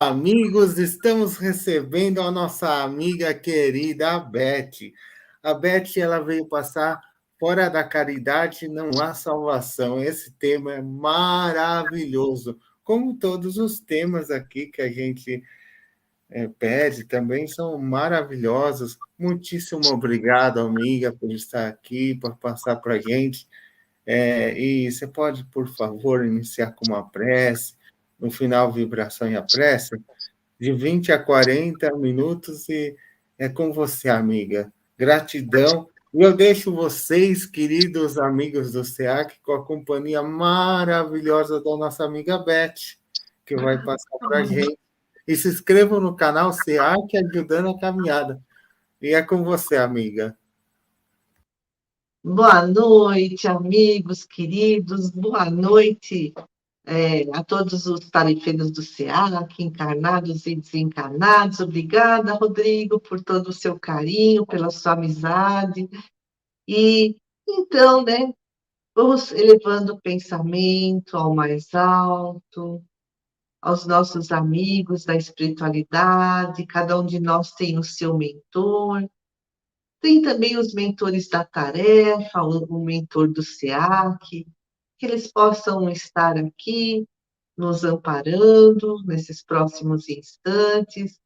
Amigos, estamos recebendo a nossa amiga querida, a Beth. A Beth, ela veio passar fora da caridade, não há salvação. Esse tema é maravilhoso, como todos os temas aqui que a gente pede também são maravilhosos. Muitíssimo obrigado, amiga, por estar aqui, por passar para a gente. E você pode, por favor, iniciar com uma prece, no final, vibração e a prece? De 20 a 40 minutos e é com você, amiga. Gratidão. E eu deixo vocês, queridos amigos do SEAC, com a companhia maravilhosa da nossa amiga Beth, que vai passar para a gente. E se inscrevam no canal SEAC Ajudando a Caminhada. E é com você, amiga. Boa noite, amigos queridos. Boa noite a todos os tarefeiros do SEAC, encarnados e desencarnados. Obrigada, Rodrigo, por todo o seu carinho, pela sua amizade. E então, né, vamos elevando o pensamento ao mais alto, aos nossos amigos da espiritualidade. Cada um de nós tem o seu mentor. Tem também os mentores da tarefa, o mentor do SEAC, que eles possam estar aqui nos amparando nesses próximos instantes,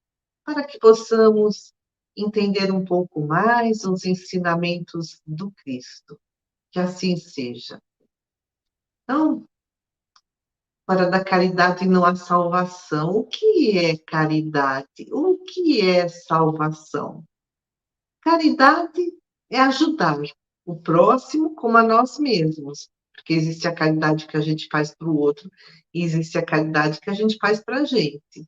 para que possamos entender um pouco mais os ensinamentos do Cristo. Que assim seja. Então, para da caridade não há salvação. O que é caridade? O que é salvação? Caridade é ajudar o próximo como a nós mesmos, porque existe a caridade que a gente faz para o outro e existe a caridade que a gente faz para a gente.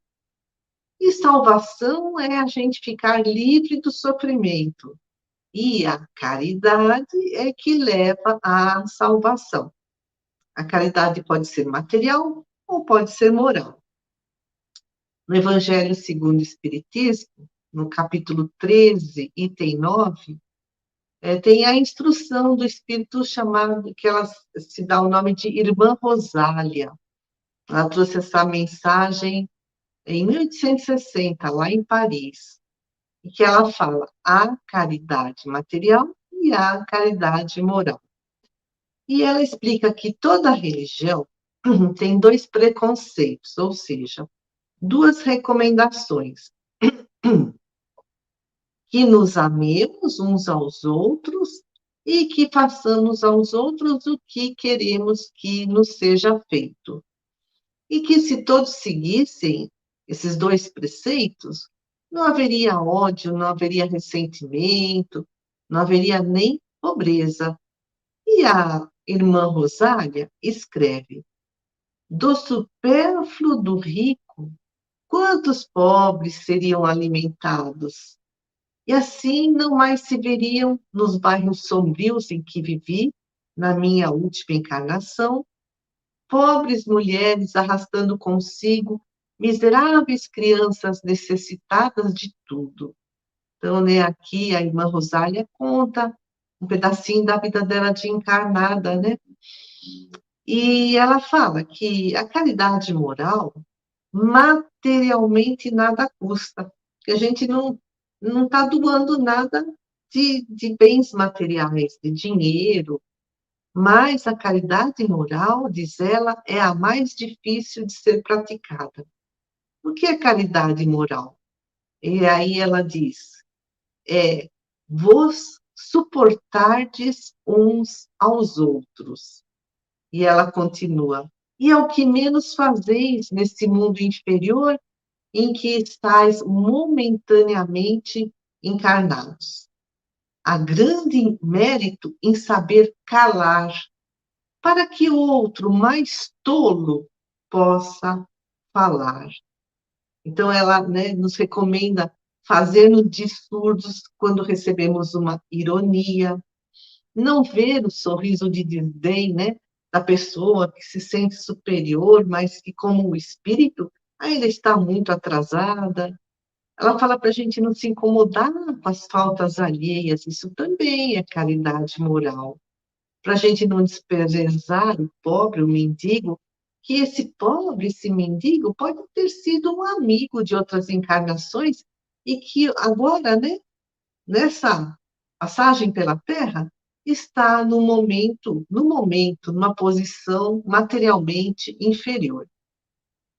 E salvação é a gente ficar livre do sofrimento. E a caridade é que leva à salvação. A caridade pode ser material ou pode ser moral. No Evangelho segundo o Espiritismo, no capítulo 13, item 9, tem a instrução do Espírito chamado, que ela se dá o nome de Irmã Rosália. Ela trouxe essa mensagem em 1860, lá em Paris, e que ela fala a caridade material e a caridade moral. E ela explica que toda religião tem dois preconceitos, ou seja, duas recomendações. Que nos amemos uns aos outros e que façamos aos outros o que queremos que nos seja feito. E que se todos seguissem esses dois preceitos, não haveria ódio, não haveria ressentimento, não haveria nem pobreza. E a irmã Rosália escreve: do supérfluo do rico, quantos pobres seriam alimentados? E assim não mais se veriam nos bairros sombrios em que vivi, na minha última encarnação, pobres mulheres arrastando consigo miseráveis crianças necessitadas de tudo. Então, né, aqui a irmã Rosália conta um pedacinho da vida dela de encarnada, né? E ela fala que a caridade moral materialmente nada custa, que a gente não está doando nada de bens materiais, de dinheiro, mas a caridade moral, diz ela, é a mais difícil de ser praticada. O que é caridade moral? E aí ela diz, vos suportardes uns aos outros. E ela continua, e é o que menos fazeis nesse mundo inferior em que estáis momentaneamente encarnados. Há grande mérito em saber calar, para que o outro mais tolo possa falar. Então, ela, né, nos recomenda fazer-nos de surdos quando recebemos uma ironia, não ver o sorriso de desdém, né, da pessoa que se sente superior, mas que, como o espírito, ainda está muito atrasada. Ela fala para a gente não se incomodar com as faltas alheias, isso também é caridade moral. Para a gente não desprezar o pobre, o mendigo, que esse pobre, esse mendigo, pode ter sido um amigo de outras encarnações e que agora, né, nessa passagem pela Terra, está no momento, numa posição materialmente inferior.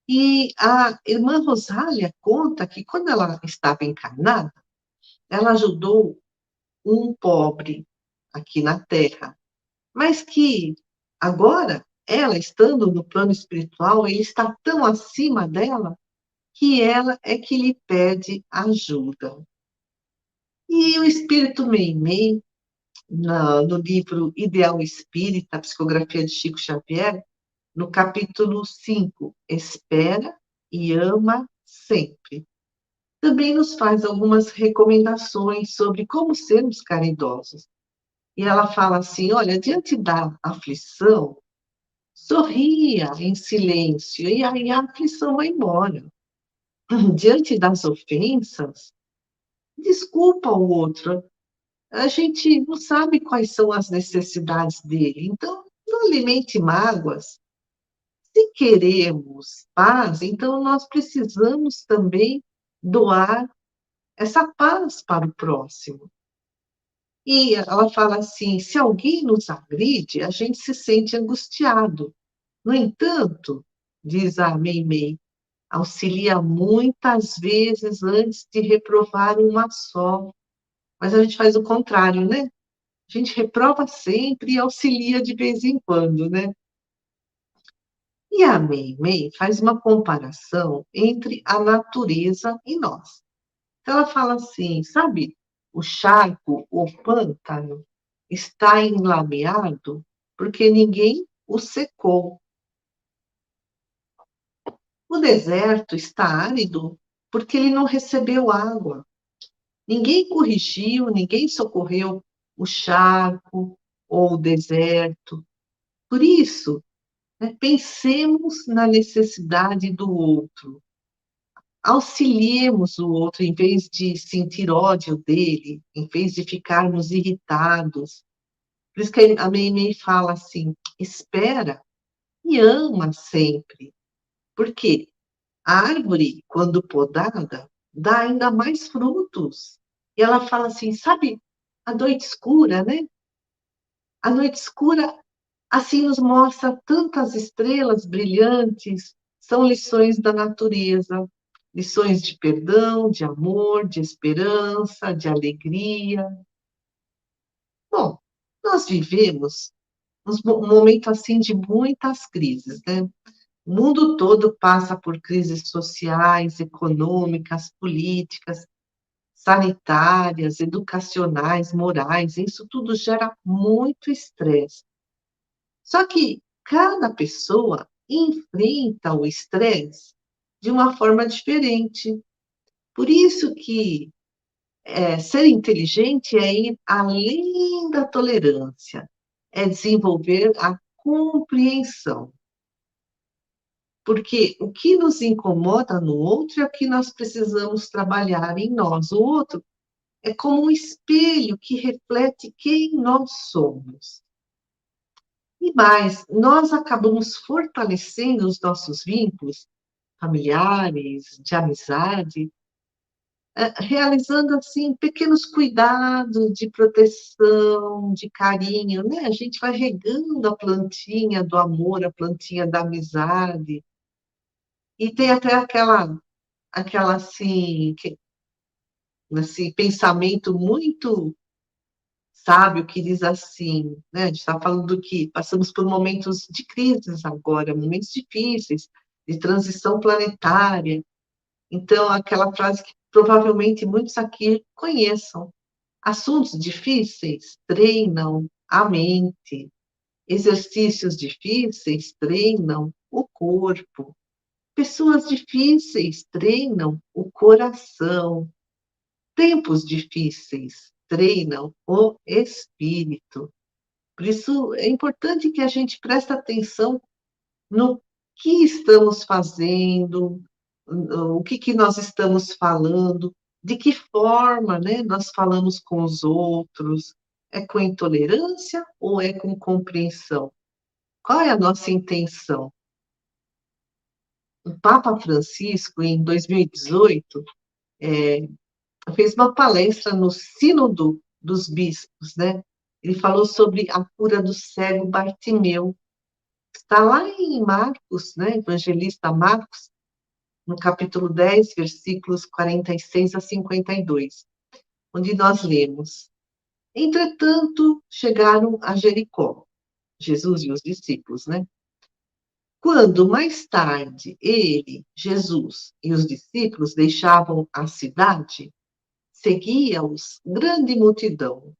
E a irmã Rosália conta que quando ela estava encarnada, ela ajudou um pobre aqui na Terra, mas que agora, ela estando no plano espiritual, ele está tão acima dela que ela é que lhe pede ajuda. E o espírito Meimei, no livro Ideal Espírita, a Psicografia de Chico Xavier, no capítulo 5, Espera e Ama Sempre, também nos faz algumas recomendações sobre como sermos caridosos. E ela fala assim: olha, diante da aflição, sorria em silêncio, e aí a aflição vai embora. Diante das ofensas, desculpa o outro. A gente não sabe quais são as necessidades dele, então não alimente mágoas. Se queremos paz, então nós precisamos também doar essa paz para o próximo. E ela fala assim: se alguém nos agride, a gente se sente angustiado. No entanto, diz a Meimei, auxilia muitas vezes antes de reprovar uma só. Mas a gente faz o contrário, né? A gente reprova sempre e auxilia de vez em quando, né? E a Meimei faz uma comparação entre a natureza e nós. Então, ela fala assim, sabe, o charco, o pântano, está enlameado porque ninguém o secou. O deserto está árido porque ele não recebeu água. Ninguém corrigiu, ninguém socorreu o charco ou o deserto. Por isso, né, pensemos na necessidade do outro. Auxiliemos o outro em vez de sentir ódio dele, em vez de ficarmos irritados. Por isso que a Meimei fala assim: espera e ama sempre. Por quê? A árvore, quando podada, dá ainda mais frutos. E ela fala assim, sabe, a noite escura, né? A noite escura, assim, nos mostra tantas estrelas brilhantes, são lições da natureza, lições de perdão, de amor, de esperança, de alegria. Bom, nós vivemos um momento, assim, de muitas crises, né? O mundo todo passa por crises sociais, econômicas, políticas, sanitárias, educacionais, morais. Isso tudo gera muito estresse. Só que cada pessoa enfrenta o estresse de uma forma diferente. Por isso que ser inteligente é ir além da tolerância, é desenvolver a compreensão. Porque o que nos incomoda no outro é o que nós precisamos trabalhar em nós. O outro é como um espelho que reflete quem nós somos. E mais, nós acabamos fortalecendo os nossos vínculos familiares, de amizade, realizando, assim, pequenos cuidados de proteção, de carinho, né? A gente vai regando a plantinha do amor, a plantinha da amizade, e tem até aquela assim, esse pensamento muito sábio que diz assim, né? A gente está falando que passamos por momentos de crises agora, momentos difíceis, de transição planetária. Então, aquela frase que provavelmente muitos aqui conheçam: assuntos difíceis treinam a mente, exercícios difíceis treinam o corpo, pessoas difíceis treinam o coração. Tempos difíceis treinam o espírito. Por isso, é importante que a gente preste atenção no que estamos fazendo, o que nós estamos falando, de que forma, né, nós falamos com os outros. É com intolerância ou é com compreensão? Qual é a nossa intenção? o Papa Francisco, em 2018, fez uma palestra no Sínodo dos Bispos, né? Ele falou sobre a cura do cego Bartimeu. Está lá em Marcos, né? Evangelista Marcos, no capítulo 10, versículos 46 a 52, onde nós lemos: Entretanto, chegaram a Jericó, Jesus e os discípulos, né? Quando mais tarde ele, Jesus e os discípulos deixavam a cidade, seguia-os grande multidão.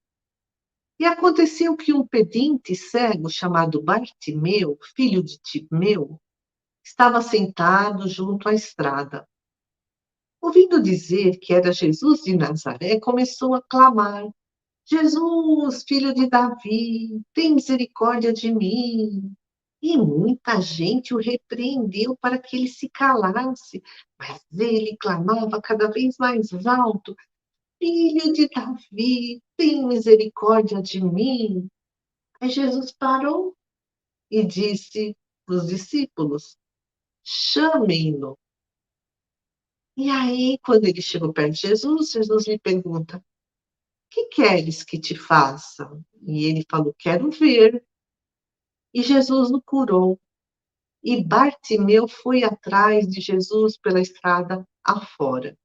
E aconteceu que um pedinte cego chamado Bartimeu, filho de Timeu, estava sentado junto à estrada. Ouvindo dizer que era Jesus de Nazaré, começou a clamar: Jesus, filho de Davi, tem misericórdia de mim. E muita gente o repreendeu para que ele se calasse, mas ele clamava cada vez mais alto: Filho de Davi, tem misericórdia de mim. Aí Jesus parou e disse aos discípulos: chamem-no. E aí, quando ele chegou perto de Jesus, Jesus lhe pergunta: que queres que te faça? E ele falou: quero ver. E Jesus o curou. E Bartimeu foi atrás de Jesus pela estrada afora.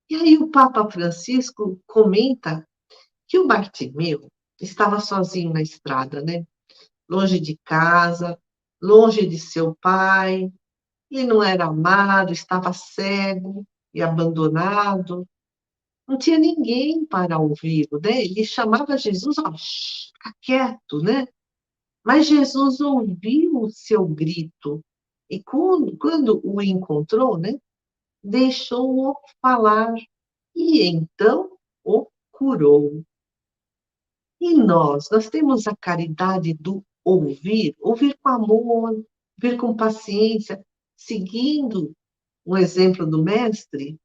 E aí o Papa Francisco comenta que o Bartimeu estava sozinho na estrada, né? Longe de casa, longe de seu pai. Ele não era amado, estava cego e abandonado. Não tinha ninguém para ouvi-lo, né? Ele chamava Jesus: ó, fica quieto, né? Mas Jesus ouviu o seu grito e quando o encontrou, né, deixou-o falar e então o curou. E nós temos a caridade do ouvir, ouvir com amor, ouvir com paciência, seguindo o exemplo do Mestre.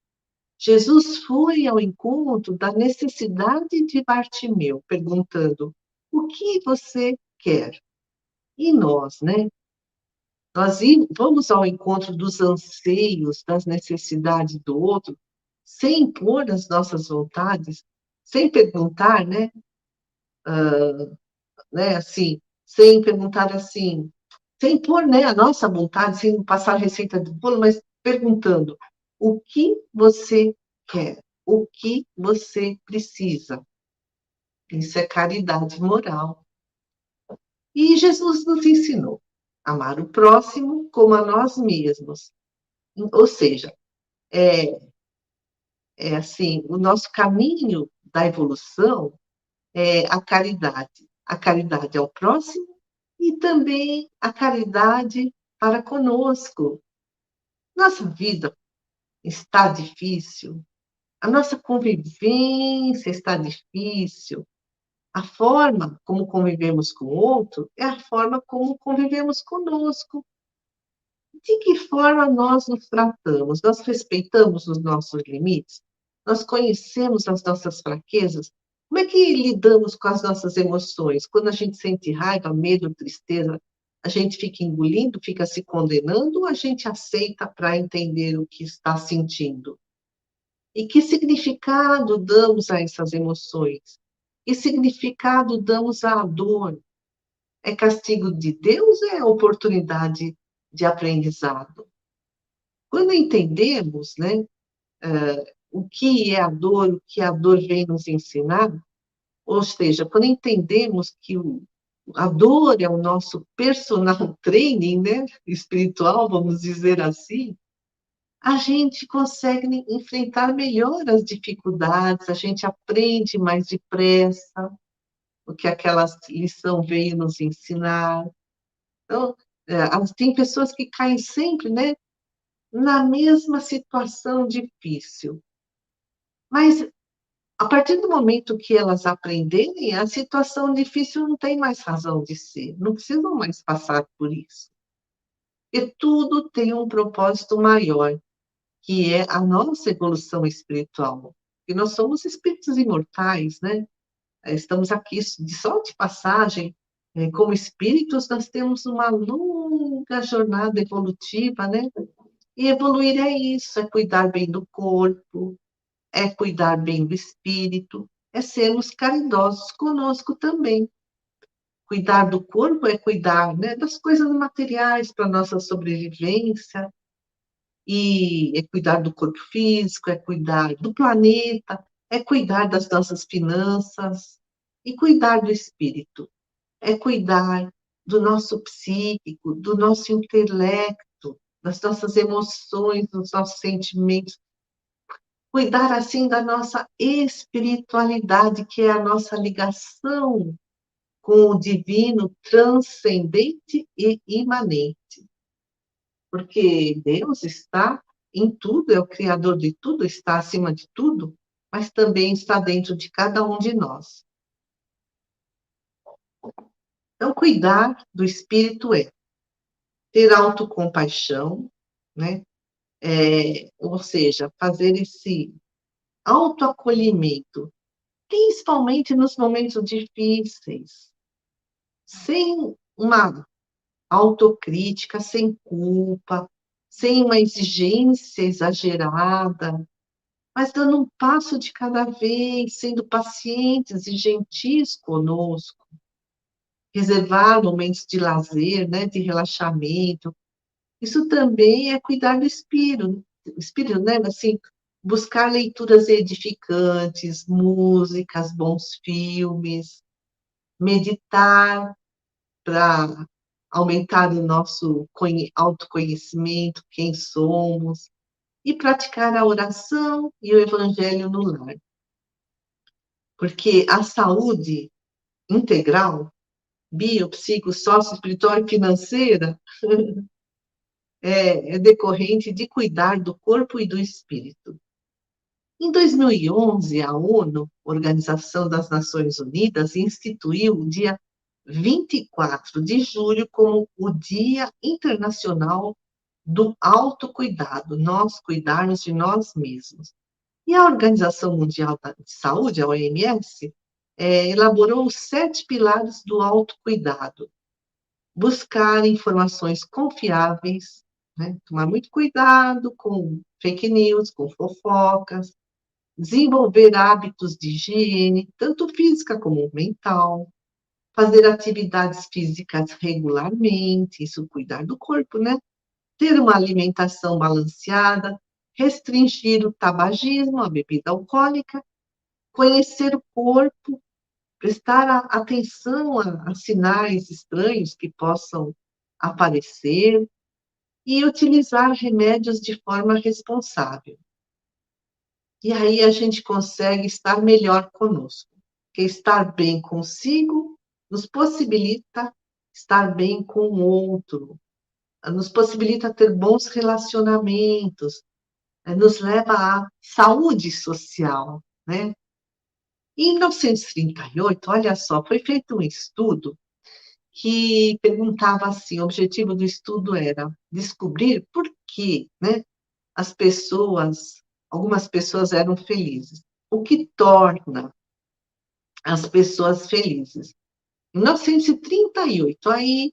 Jesus foi ao encontro da necessidade de Bartimeu, perguntando: o que você quer? E nós, né? Nós vamos ao encontro dos anseios, das necessidades do outro, sem impor as nossas vontades, sem perguntar, assim, sem perguntar assim, sem impor, né, a nossa vontade, sem passar a receita do bolo, mas perguntando: o que você quer? O que você precisa? Isso é caridade moral. E Jesus nos ensinou a amar o próximo como a nós mesmos. Ou seja, é, é assim, o nosso caminho da evolução é a caridade. A caridade ao próximo e também a caridade para conosco. Nossa vida está difícil, a nossa convivência está difícil, a forma como convivemos com o outro é a forma como convivemos conosco. De que forma nós nos tratamos? Nós respeitamos os nossos limites? Nós conhecemos as nossas fraquezas? Como é que lidamos com as nossas emoções? Quando a gente sente raiva, medo, tristeza, a gente fica engolindo, fica se condenando ou a gente aceita para entender o que está sentindo? E que significado damos a essas emoções? Que significado damos à dor? É castigo de Deus ou é oportunidade de aprendizado? Quando entendemos, né, o que é a dor, o que a dor vem nos ensinar, ou seja, quando entendemos que a dor é o nosso personal training, né, espiritual, vamos dizer assim, a gente consegue enfrentar melhor as dificuldades, a gente aprende mais depressa o que aquela lição veio nos ensinar. Então, tem pessoas que caem sempre, né, na mesma situação difícil. Mas, a partir do momento que elas aprenderem, a situação difícil não tem mais razão de ser, não precisam mais passar por isso. E tudo tem um propósito maior, que é a nossa evolução espiritual. E nós somos espíritos imortais, né? Estamos aqui só de passagem, como espíritos, nós temos uma longa jornada evolutiva, né? E evoluir é isso, é cuidar bem do corpo, é cuidar bem do espírito, é sermos caridosos conosco também. Cuidar do corpo é cuidar, né, das coisas materiais para nossa sobrevivência, e é cuidar do corpo físico, é cuidar do planeta, é cuidar das nossas finanças, e cuidar do espírito, é cuidar do nosso psíquico, do nosso intelecto, das nossas emoções, dos nossos sentimentos, cuidar assim da nossa espiritualidade, que é a nossa ligação com o divino transcendente e imanente. Porque Deus está em tudo, é o Criador de tudo, está acima de tudo, mas também está dentro de cada um de nós. Então, cuidar do espírito é ter autocompaixão, né? Ou seja, fazer esse autoacolhimento, principalmente nos momentos difíceis, sem uma autocrítica, sem culpa, sem uma exigência exagerada, mas dando um passo de cada vez, sendo pacientes e gentis conosco, reservar momentos de lazer, né, de relaxamento. Isso também é cuidar do espírito, né, assim, buscar leituras edificantes, músicas, bons filmes, meditar para aumentar o nosso autoconhecimento, quem somos, e praticar a oração e o evangelho no lar. Porque a saúde integral, bio, psico, sócio, espiritual e financeira, é decorrente de cuidar do corpo e do espírito. Em 2011, a ONU, Organização das Nações Unidas, instituiu o dia 24 de julho como o Dia Internacional do Autocuidado, nós cuidarmos de nós mesmos. E a Organização Mundial de Saúde, a OMS, elaborou os 7 pilares do autocuidado. Buscar informações confiáveis, né? Tomar muito cuidado com fake news, com fofocas, desenvolver hábitos de higiene, tanto física como mental, fazer atividades físicas regularmente, isso cuidar do corpo, né? Ter uma alimentação balanceada, restringir o tabagismo, a bebida alcoólica, conhecer o corpo, prestar atenção a sinais estranhos que possam aparecer e utilizar remédios de forma responsável. E aí a gente consegue estar melhor conosco, porque estar bem consigo nos possibilita estar bem com o outro, nos possibilita ter bons relacionamentos, nos leva à saúde social, né? Em 1938, olha só, foi feito um estudo que perguntava assim, o objetivo do estudo era descobrir por que, né, algumas pessoas eram felizes. O que torna as pessoas felizes? Em 1938, aí,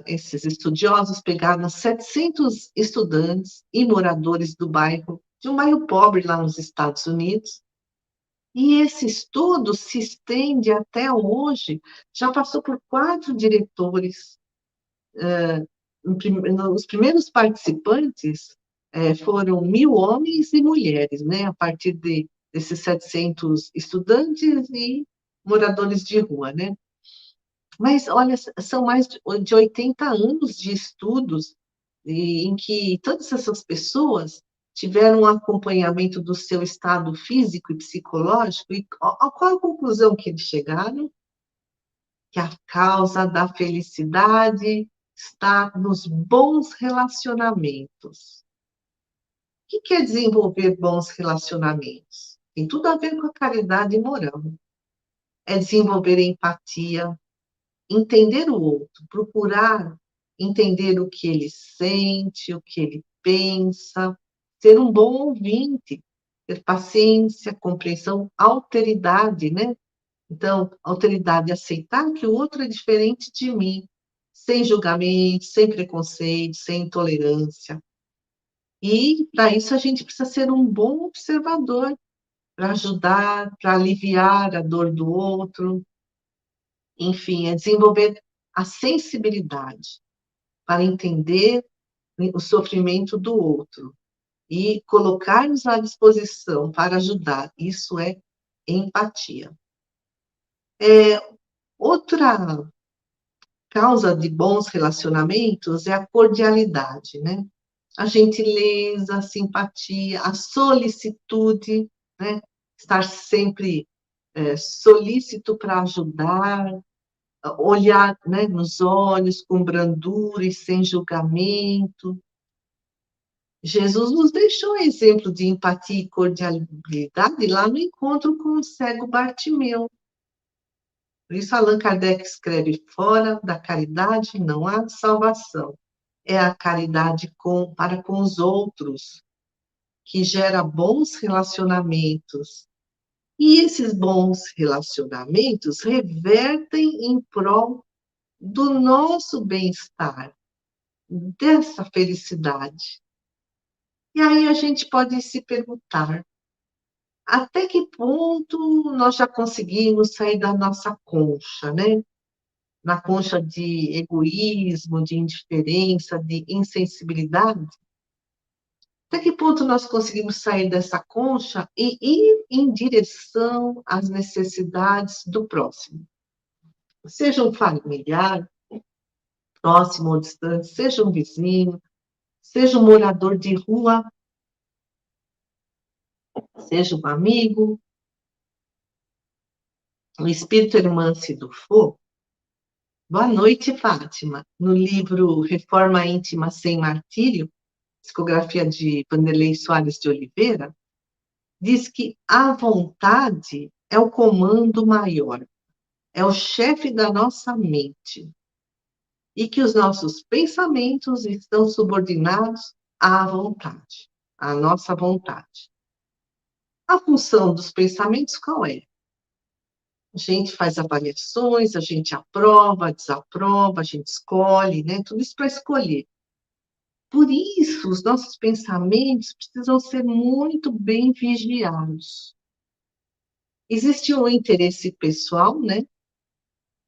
esses estudiosos pegaram 700 estudantes e moradores de um bairro pobre lá nos Estados Unidos, e esse estudo se estende até hoje, já passou por 4 diretores. Os primeiros participantes foram 1.000 homens e mulheres, né, a partir desses 700 estudantes e moradores de rua, né? Mas, olha, são mais de 80 anos de estudos em que todas essas pessoas tiveram um acompanhamento do seu estado físico e psicológico, e qual a conclusão que eles chegaram? Que a causa da felicidade está nos bons relacionamentos. O que é desenvolver bons relacionamentos? Tem tudo a ver com a caridade moral. É desenvolver empatia, entender o outro, procurar entender o que ele sente, o que ele pensa, ser um bom ouvinte, ter paciência, compreensão, alteridade, né? Então, alteridade é aceitar que o outro é diferente de mim, sem julgamento, sem preconceito, sem intolerância. E, para isso, a gente precisa ser um bom observador, para ajudar, para aliviar a dor do outro. Enfim, é desenvolver a sensibilidade para entender o sofrimento do outro e colocar-nos à disposição para ajudar. Isso é empatia. Outra causa de bons relacionamentos é a cordialidade, né? A gentileza, a simpatia, a solicitude, né? Estar sempre solícito para ajudar, olhar, né, nos olhos com brandura e sem julgamento. Jesus nos deixou exemplo de empatia e cordialidade lá no encontro com o cego Bartimeu. Por isso, Allan Kardec escreve: fora da caridade não há salvação. É a caridade para com os outros que gera bons relacionamentos. E esses bons relacionamentos revertem em prol do nosso bem-estar, dessa felicidade. E aí a gente pode se perguntar: até que ponto nós já conseguimos sair da nossa concha, né? Na concha de egoísmo, de indiferença, de insensibilidade? Até que ponto nós conseguimos sair dessa concha e ir em direção às necessidades do próximo? Seja um familiar, próximo ou distante, seja um vizinho, seja um morador de rua, seja um amigo. O Espírito Hermance Dufour, boa noite, Fátima, no livro Reforma Íntima Sem Martírio, psicografia de Vanderlei Soares de Oliveira, diz que a vontade é o comando maior, é o chefe da nossa mente, e que os nossos pensamentos estão subordinados à vontade, à nossa vontade. A função dos pensamentos qual é? A gente faz avaliações, a gente aprova, desaprova, a gente escolhe, né? Tudo isso para escolher. Por isso, os nossos pensamentos precisam ser muito bem vigiados. Existe o interesse pessoal, né?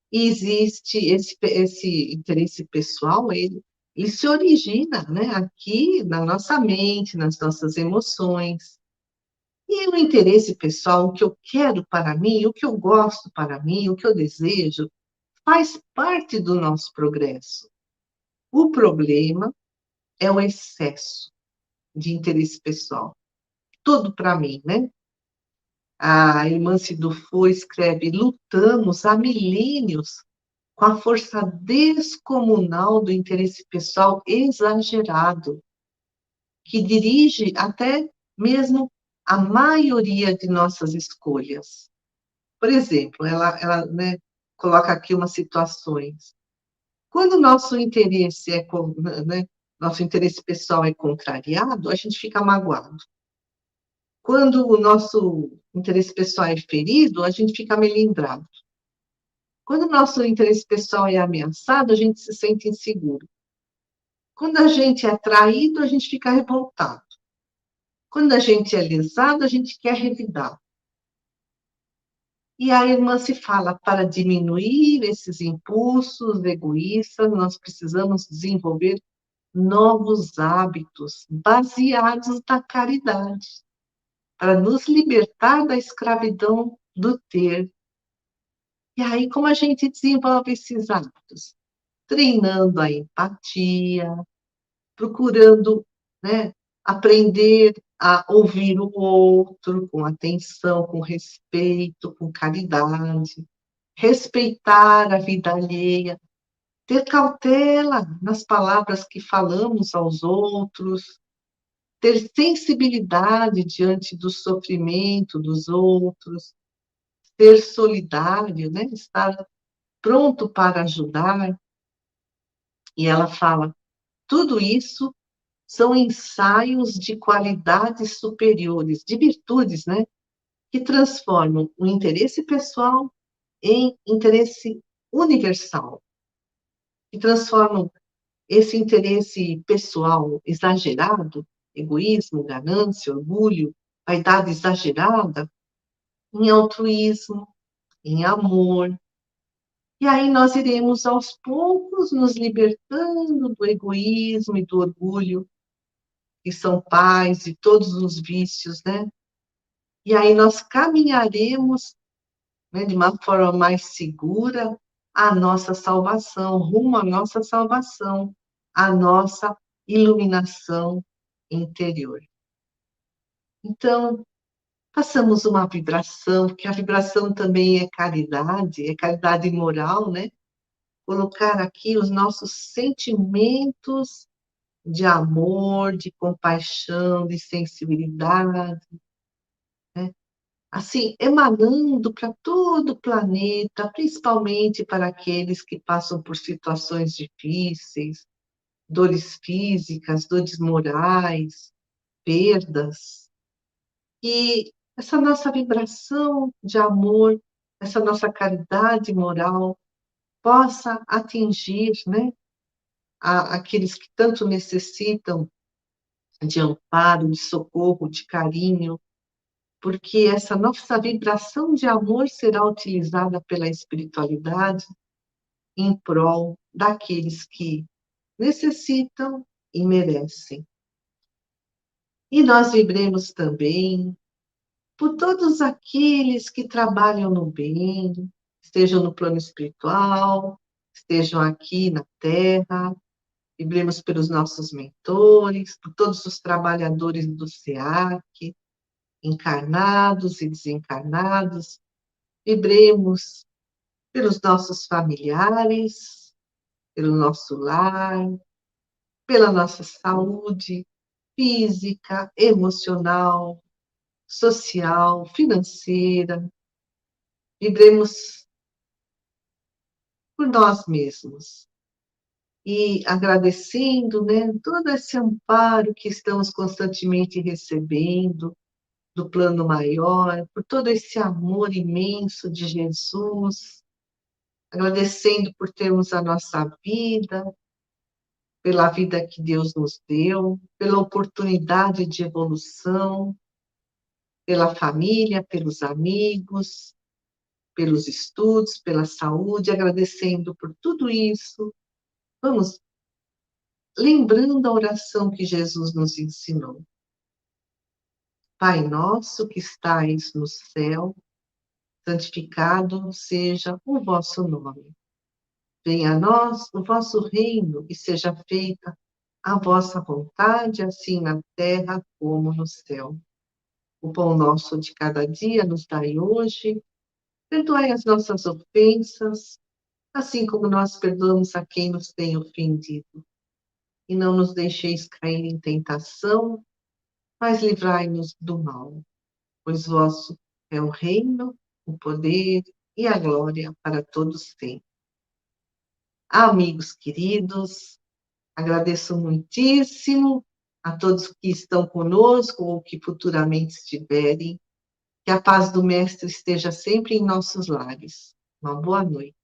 E existe esse interesse pessoal, ele se origina, né, aqui na nossa mente, nas nossas emoções. E o interesse pessoal, o que eu quero para mim, o que eu gosto para mim, o que eu desejo, faz parte do nosso progresso. O problema é o excesso de interesse pessoal. Tudo para mim, né? A irmã Dufour escreve: lutamos há milênios com a força descomunal do interesse pessoal exagerado, que dirige até mesmo a maioria de nossas escolhas. Por exemplo, ela né, coloca aqui umas situações. Quando o nosso interesse né, nosso interesse pessoal é contrariado, a gente fica magoado. Quando o nosso interesse pessoal é ferido, a gente fica melindrado. Quando o nosso interesse pessoal é ameaçado, a gente se sente inseguro. Quando a gente é traído, a gente fica revoltado. Quando a gente é lesado, a gente quer revidar. E a irmã se fala: para diminuir esses impulsos egoístas, nós precisamos desenvolver novos hábitos baseados na caridade, para nos libertar da escravidão do ter. E aí, como a gente desenvolve esses hábitos? Treinando a empatia, procurando, né, aprender a ouvir o outro com atenção, com respeito, com caridade, respeitar a vida alheia, ter cautela nas palavras que falamos aos outros, ter sensibilidade diante do sofrimento dos outros, ser solidário, né, estar pronto para ajudar. E ela fala: tudo isso são ensaios de qualidades superiores, de virtudes, né? Que transformam o interesse pessoal em interesse universal, que transformam esse interesse pessoal exagerado egoísmo, ganância, orgulho, vaidade exagerada, em altruísmo, em amor. E aí nós iremos aos poucos nos libertando do egoísmo e do orgulho, que são pais de todos os vícios, né? E aí nós caminharemos, né, de uma forma mais segura a nossa salvação, rumo à nossa salvação, a nossa iluminação interior. Então, façamos uma vibração, porque a vibração também é caridade moral, né? Colocar aqui os nossos sentimentos de amor, de compaixão, de sensibilidade, né? Assim, emanando para todo o planeta, principalmente para aqueles que passam por situações difíceis, dores físicas, dores morais, perdas. E essa nossa vibração de amor, essa nossa caridade moral possa atingir, né, aqueles que tanto necessitam de amparo, de socorro, de carinho, porque essa nossa vibração de amor será utilizada pela espiritualidade em prol daqueles que necessitam e merecem. E nós vibremos também por todos aqueles que trabalham no bem, estejam no plano espiritual, estejam aqui na Terra, vibremos pelos nossos mentores, por todos os trabalhadores do SEAC, encarnados e desencarnados, vibremos pelos nossos familiares, pelo nosso lar, pela nossa saúde física, emocional, social, financeira. Vibremos por nós mesmos e agradecendo, né, todo esse amparo que estamos constantemente recebendo do plano maior, por todo esse amor imenso de Jesus, agradecendo por termos a nossa vida, pela vida que Deus nos deu, pela oportunidade de evolução, pela família, pelos amigos, pelos estudos, pela saúde, agradecendo por tudo isso. Vamos lembrando a oração que Jesus nos ensinou. Pai nosso que estais no céu, santificado seja o vosso nome. Venha a nós o vosso reino e seja feita a vossa vontade, assim na terra como no céu. O pão nosso de cada dia nos dai hoje. Perdoai as nossas ofensas, assim como nós perdoamos a quem nos tem ofendido. E não nos deixeis cair em tentação, mas livrai-nos do mal. Pois vosso é o reino, o poder e a glória para todos sempre. Amigos queridos, agradeço muitíssimo a todos que estão conosco ou que futuramente estiverem. Que a paz do Mestre esteja sempre em nossos lares. Uma boa noite.